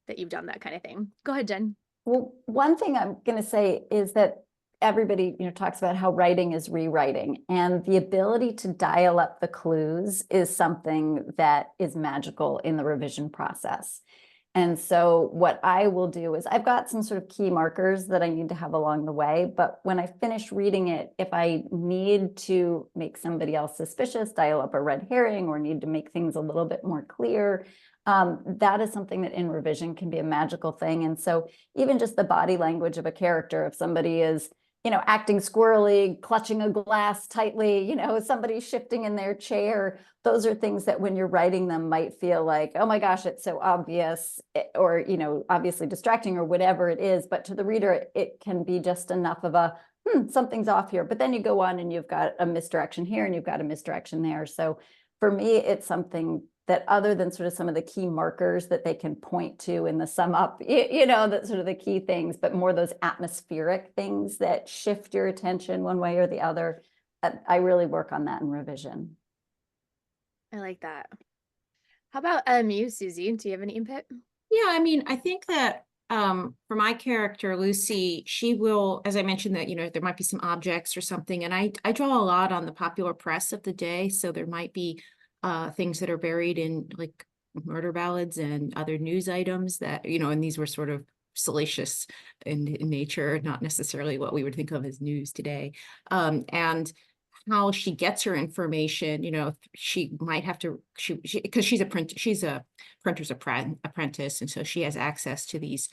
that you've done that kind of thing? Go ahead, Jen. Well, one thing I'm going to say is that everybody, talks about how writing is rewriting, and the ability to dial up the clues is something that is magical in the revision process. And so what I will do is I've got some sort of key markers that I need to have along the way, but when I finish reading it, if I need to make somebody else suspicious, dial up a red herring, or need to make things a little bit more clear, that is something that in revision can be a magical thing. And so even just the body language of a character, if somebody is, acting squirrely, clutching a glass tightly, somebody shifting in their chair, those are things that when you're writing them might feel like, oh my gosh, it's so obvious, or, obviously distracting, or whatever it is. But to the reader, it can be just enough of a, something's off here. But then you go on and you've got a misdirection here and you've got a misdirection there. So for me, it's something that, other than sort of some of the key markers that they can point to in the sum up, that sort of the key things, but more those atmospheric things that shift your attention one way or the other. I really work on that in revision. I like that. How about you, Susie? Do you have any input? Yeah, I mean, I think that for my character, Lucy, she will, as I mentioned, that, you know, there might be some objects or something, and I draw a lot on the popular press of the day. So there might be things that are buried in like murder ballads and other news items that, you know, and these were sort of salacious in nature, not necessarily what we would think of as news today. And how she gets her information, you know, she might have to, because she's a printer's apprentice, and so she has access to these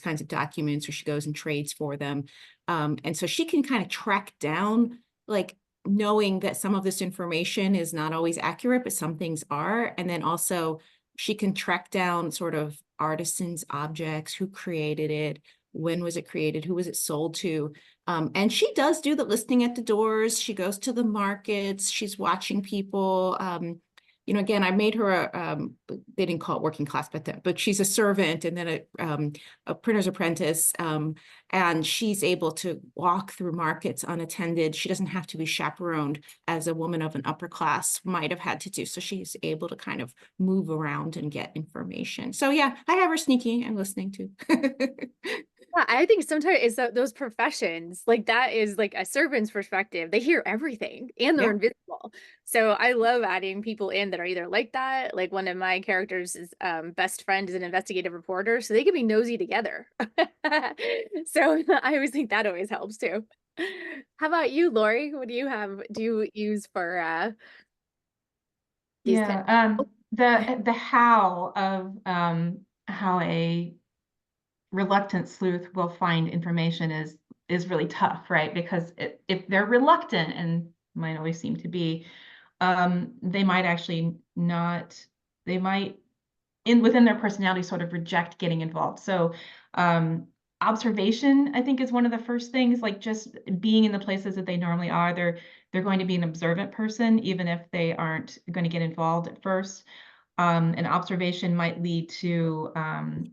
kinds of documents, or she goes and trades for them, and so she can kind of track down, like, knowing that some of this information is not always accurate, but some things are, and then also she can track down sort of artisans, objects, who created it, when was it created, who was it sold to. And she does do the listing at the doors. She goes to the markets. She's watching people. You know, again, I made her they didn't call it working class, but she's a servant and then a printer's apprentice. And she's able to walk through markets unattended. She doesn't have to be chaperoned as a woman of an upper class might have had to do. So she's able to kind of move around and get information. So yeah, I have her sneaking and listening too. Yeah, I think sometimes it's those professions, like that is like a servant's perspective. They hear everything and they're Yeah. invisible. So I love adding people in that are either like that. Like one of my characters' best friend is an investigative reporter, so they can be nosy together. So I always think that always helps too. How about you, Lori? What do you have? Do you use for these kind Yeah, the how of how a reluctant sleuth will find information is really tough, right? Because if they're reluctant, and might always seem to be, they might actually not, they might within their personality sort of reject getting involved. So observation, I think, is one of the first things, like just being in the places that they normally are. They're going to be an observant person, even if they aren't going to get involved at first. An observation might lead to,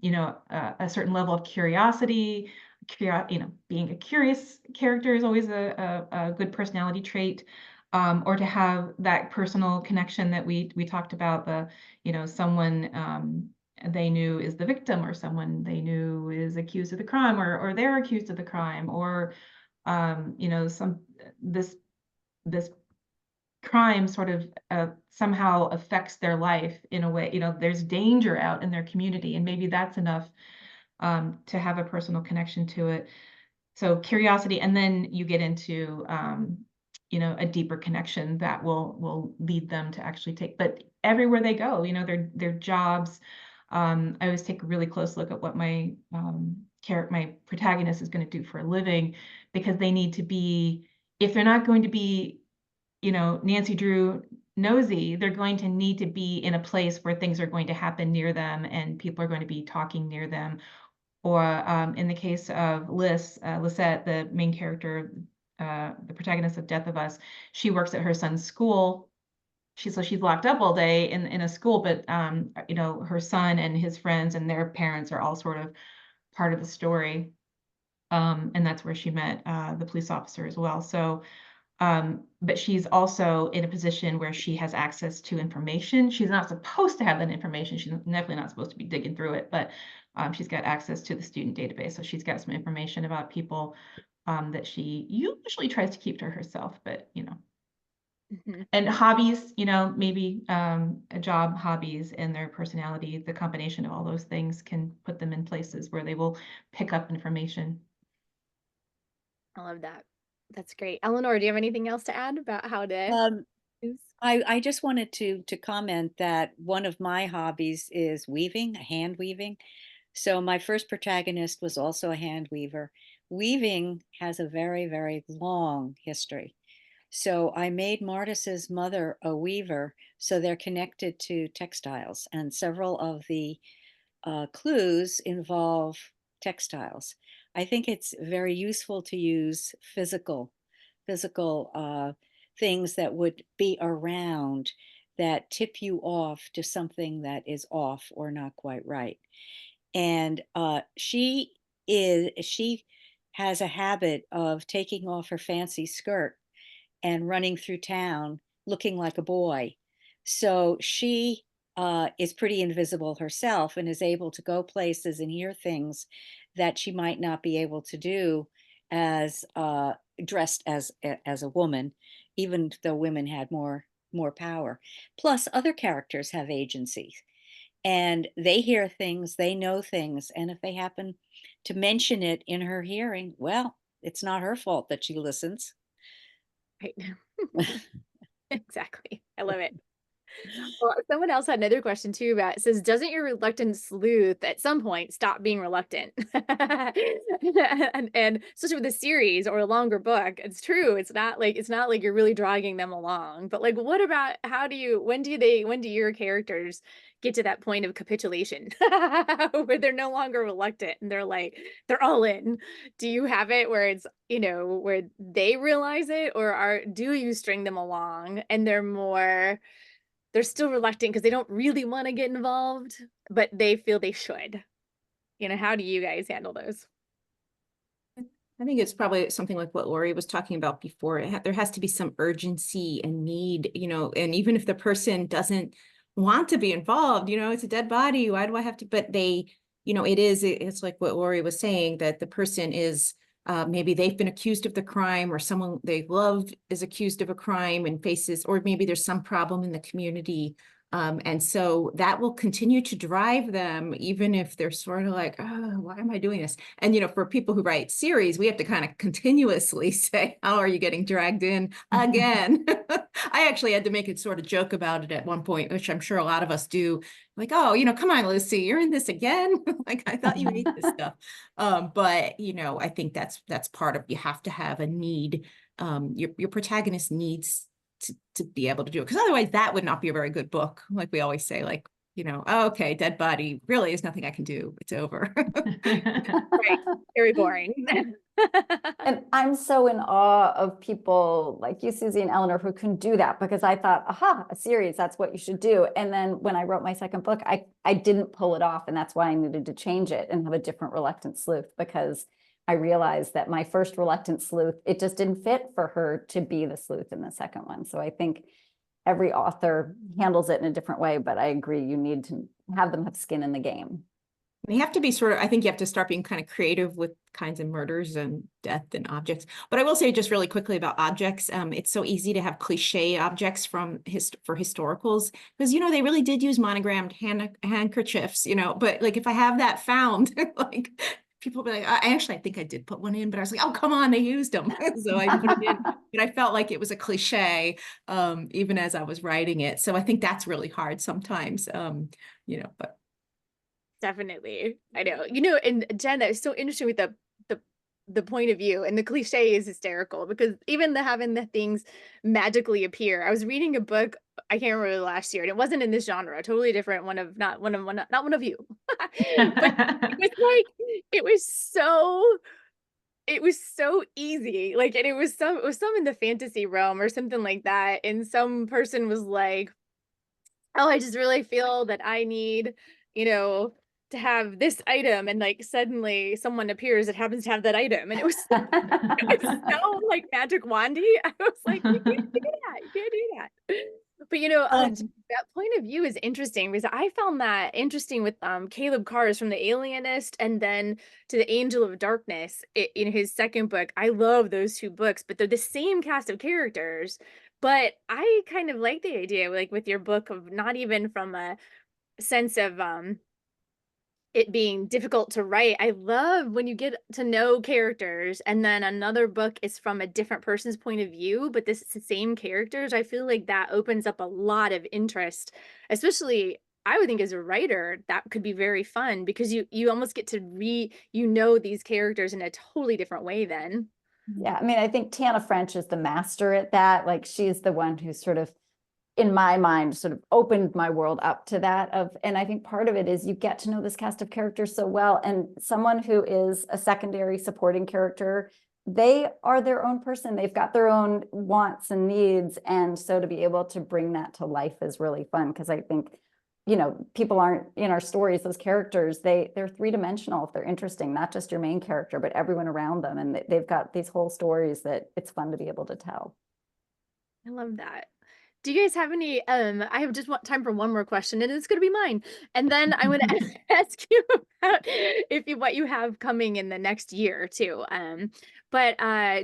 you know, a certain level of curiosity. You know, being a curious character is always a good personality trait. Or to have that personal connection that we talked about, the, you know, someone they knew is the victim, or someone they knew is accused of the crime, or they're accused of the crime, or you know, this crime sort of somehow affects their life in a way, you know, there's danger out in their community, and maybe that's enough to have a personal connection to it. So curiosity, and then you get into you know, a deeper connection that will lead them to actually take, but everywhere they go, you know, their jobs. I always take a really close look at what my my protagonist is going to do for a living, because they need to be, if they're not going to be, you know, Nancy Drew nosy, they're going to need to be in a place where things are going to happen near them and people are going to be talking near them. Or in the case of Lisette, the main character, the protagonist of Death of Us, she works at her son's school. She's locked up all day in a school, but you know, her son and his friends and their parents are all sort of part of the story. And that's where she met the police officer as well. So but she's also in a position where she has access to information. She's not supposed to have that information. She's definitely not supposed to be digging through it, but she's got access to the student database. So she's got some information about people that she usually tries to keep to herself, but you know. And hobbies, you know, maybe a job, hobbies, and their personality, the combination of all those things can put them in places where they will pick up information. I love that. That's great. Eleanor, do you have anything else to add about how to Um, use? I just wanted to comment that one of my hobbies is weaving, hand weaving. So my first protagonist was also a hand weaver. Weaving has a very, very long history. So I made Martis's mother a weaver, so they're connected to textiles, and several of the clues involve textiles. I think it's very useful to use physical things that would be around that tip you off to something that is off or not quite right. And she has a habit of taking off her fancy skirt and running through town looking like a boy. So she is pretty invisible herself and is able to go places and hear things that she might not be able to do as dressed as a woman, even though women had more power. Plus, other characters have agency, and they hear things, they know things, and if they happen to mention it in her hearing, well, it's not her fault that she listens. Right. Exactly. I love it. Well, someone else had another question too about it says, doesn't your reluctant sleuth at some point stop being reluctant? And especially with a series or a longer book, it's true. It's not like you're really dragging them along. But like, what about when do your characters get to that point of capitulation where they're no longer reluctant and they're all in? Do you have it where it's, where they realize it, or do you string them along and they're still reluctant because they don't really want to get involved, but they feel they should? How do you guys handle those? I think it's probably something like what Lori was talking about before. There has to be some urgency and need, and even if the person doesn't want to be involved, it's a dead body. Why do I have to? But it's like what Lori was saying, that the person is, maybe they've been accused of the crime, or someone they love is accused of a crime and faces, or maybe there's some problem in the community. And so that will continue to drive them, even if they're sort of like, oh, why am I doing this? And, for people who write series, we have to kind of continuously say, how are you getting dragged in again? I actually had to make a sort of joke about it at one point, which I'm sure a lot of us do. Like, oh, come on, Lucy, you're in this again. Like, I thought you hate this stuff. But, I think that's part of, you have to have a need. Your protagonist needs to be able to do it, because otherwise that would not be a very good book. Like we always say, like, oh, okay, dead body, really is nothing I can do, it's over. Right. Very boring. And I'm so in awe of people like you, Susie and Eleanor, who can do that, because I thought, aha, a series, that's what you should do. And then when I wrote my second book, I didn't pull it off. And that's why I needed to change it and have a different Reluctant Sleuth, because I realized that my first Reluctant Sleuth, it just didn't fit for her to be the sleuth in the second one. So I think every author handles it in a different way, but I agree, you need to have them have skin in the game. They have to be I think you have to start being kind of creative with kinds of murders and death and objects. But I will say just really quickly about objects. It's so easy to have cliche objects for historicals, because, they really did use monogrammed handkerchiefs, but like if I have that found, like people will be like, I think I did put one in, but I was like, oh, come on, they used them. So I put it in, but I felt like it was a cliche, even as I was writing it. So I think that's really hard sometimes, but. Definitely. I know. And Jen, that was so interesting with the point of view, and the cliche is hysterical, because even having the things magically appear. I was reading a book, I can't remember last year, and it wasn't in this genre, totally different, not one of you. But it was so easy. Like, and it was some in the fantasy realm or something like that. And some person was like, oh, I just really feel that I need, to have this item, and like suddenly someone appears that happens to have that item, and it was so like magic wandy. I was like, you can't do that. You can't do that. But that point of view is interesting, because I found that interesting with Caleb Carr's From the Alienist and then To the Angel of Darkness in his second book. I love those two books, but they're the same cast of characters. But I kind of like the idea, like with your book, of not even from a sense of it being difficult to write. I love when you get to know characters and then another book is from a different person's point of view, but this is the same characters. I feel like that opens up a lot of interest, especially I would think as a writer, that could be very fun, because you almost get to these characters in a totally different way then. Yeah, I mean, I think Tana French is the master at that. Like, she's the one who sort of, in my mind, sort of opened my world up to that and I think part of it is you get to know this cast of characters so well, and someone who is a secondary supporting character, they are their own person. They've got their own wants and needs. And so to be able to bring that to life is really fun, because I think, people aren't in our stories, those characters, they're three-dimensional if they're interesting, not just your main character, but everyone around them. And they've got these whole stories that it's fun to be able to tell. I love that. Do you guys have any, I have just time for one more question, and it's gonna be mine. And then I'm gonna ask you about what you have coming in the next year or two. But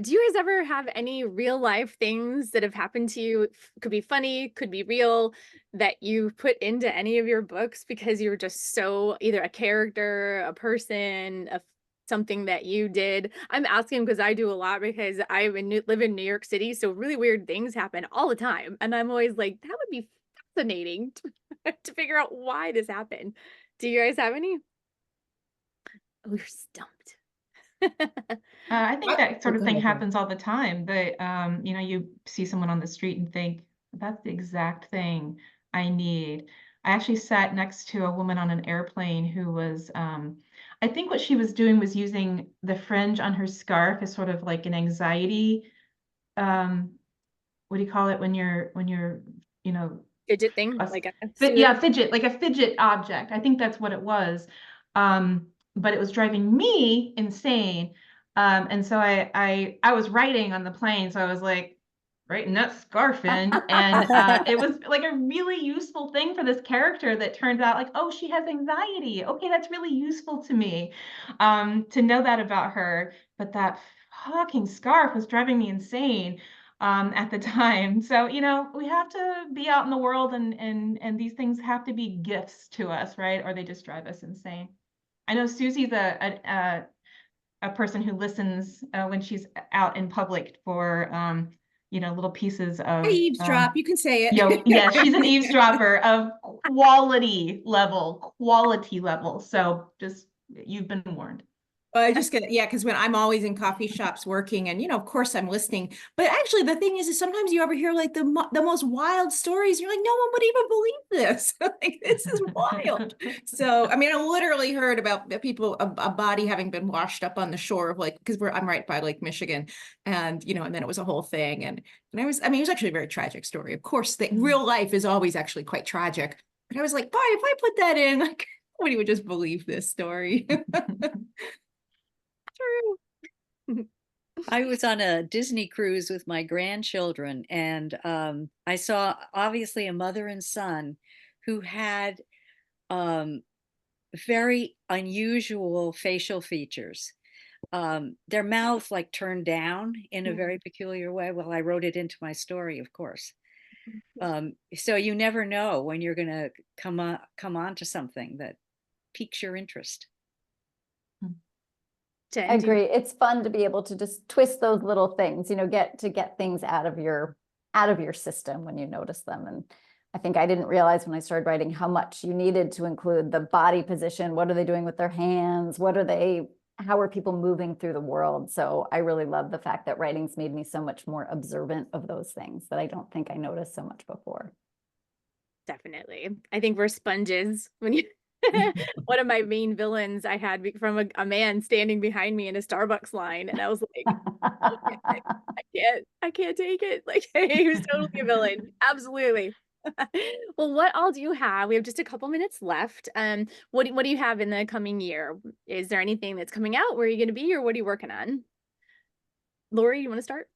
do you guys ever have any real life things that have happened to you? Could be funny, could be real, that you put into any of your books because you're just so either a character, a person, something that you did? I'm asking because I do a lot because live in New York City, so really weird things happen all the time, and I'm always like, that would be fascinating to figure out why this happened. Do you guys have any? Oh, you're stumped. I think that sort of go thing ahead, Jen. happens all the time. That you know, you see someone on the street and think, that's the exact thing I need. I actually sat next to a woman on an airplane who was, I think what she was doing was using the fringe on her scarf as sort of like an anxiety, what do you call it when you're, you know, Fidget thing, us- like a yeah, fidget, like a fidget object. I think that's what it was. But it was driving me insane. And so I was writing on the plane, so I was like writing that scarf in, and it was like a really useful thing for this character that turns out like, oh, she has anxiety. Okay, that's really useful to me, to know that about her. But that fucking scarf was driving me insane at the time. So, you know, we have to be out in the world, and these things have to be gifts to us, right? Or they just drive us insane. I know Susie's a person who listens when she's out in public for you know, little pieces of I eavesdrop, you can say it. yeah, she's an eavesdropper of quality level. So just, you've been warned. I just get, yeah, because when I'm always in coffee shops working, and of course I'm listening. But actually, the thing is sometimes you ever hear like the most wild stories. You're like, no one would even believe this. Like, this is wild. So, I mean, I literally heard about the people, a body having been washed up on the shore of like, because I'm right by Lake Michigan, and and then it was a whole thing, and it was actually a very tragic story. Of course, the real life is always actually quite tragic. But I was like, boy, if I put that in, like, nobody would just believe this story. True. I was on a Disney cruise with my grandchildren, and I saw obviously a mother and son who had very unusual facial features. Their mouth like turned down in a very peculiar way. Well, I wrote it into my story, of course. So you never know when you're going to come on to something that piques your interest. Jen, I agree. It's fun to be able to just twist those little things, get things out of your system when you notice them. And I think I didn't realize when I started writing how much you needed to include the body position. What are they doing with their hands? How are people moving through the world? So I really love the fact that writing's made me so much more observant of those things that I don't think I noticed so much before. Definitely. I think we're sponges. When you one of my main villains I had from a man standing behind me in a Starbucks line, and I was like, okay, I can't take it. Like, he was totally a villain. Absolutely. Well, what all do you have? We have just a couple minutes left. What do you have in the coming year? Is there anything that's coming out? Where are you going to be, or what are you working on? Lori, you want to start?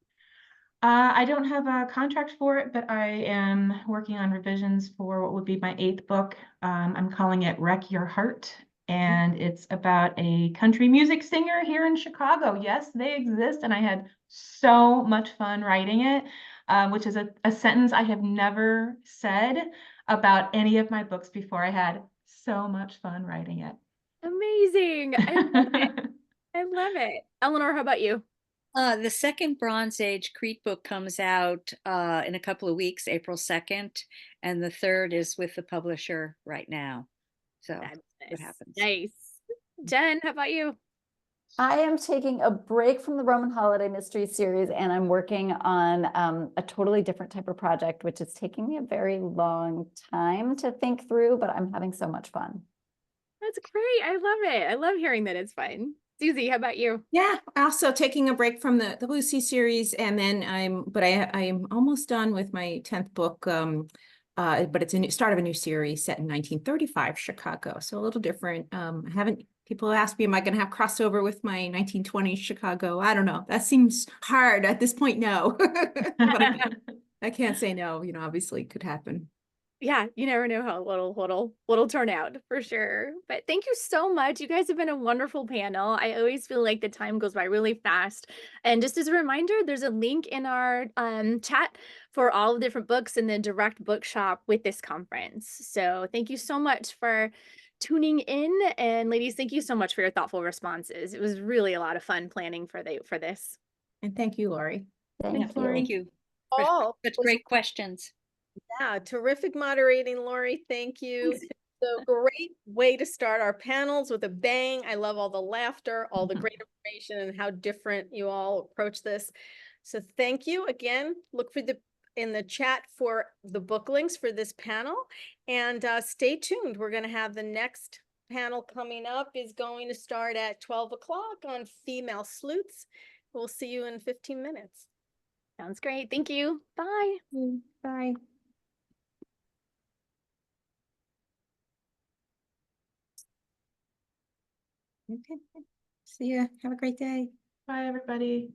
I don't have a contract for it, but I am working on revisions for what would be my 8th book. I'm calling it Wreck Your Heart, and it's about a country music singer here in Chicago. Yes, they exist, and I had so much fun writing it, which is a sentence I have never said about any of my books before. I had so much fun writing it. Amazing. I love it. I love it. Eleanor, how about you? The second Bronze Age Crete book comes out in a couple of weeks, April 2nd, and the third is with the publisher right now. So what happens? Nice. Jen, how about you? I am taking a break from the Roman Holiday Mystery series, and I'm working on a totally different type of project, which is taking me a very long time to think through, but I'm having so much fun. That's great. I love it. I love hearing that it's fun. Susie, how about you? Yeah, also taking a break from the Lucy series, and then I'm almost done with my 10th book. But it's a start of a new series set in 1935 Chicago, so a little different. People ask me, am I going to have crossover with my 1920s Chicago? I don't know. That seems hard at this point. No. I can't say no, obviously it could happen. Yeah, you never know how little turn out for sure. But thank you so much. You guys have been a wonderful panel. I always feel like the time goes by really fast. And just as a reminder, there's a link in our chat for all the different books in the direct bookshop with this conference. So thank you so much for tuning in. And ladies, thank you so much for your thoughtful responses. It was really a lot of fun planning for this. And thank you, Lori. Thank you. Thank you for Oh, such was great questions. Yeah, terrific moderating, Lori. Thank you. So great way to start our panels with a bang. I love all the laughter, all the great information, and how different you all approach this. So thank you again. Look for in the chat for the book links for this panel, and stay tuned. We're going to have the next panel coming up is going to start at 12 o'clock on female sleuths. We'll see you in 15 minutes. Sounds great. Thank you. Bye. Bye. Okay. See ya. Have a great day. Bye, everybody.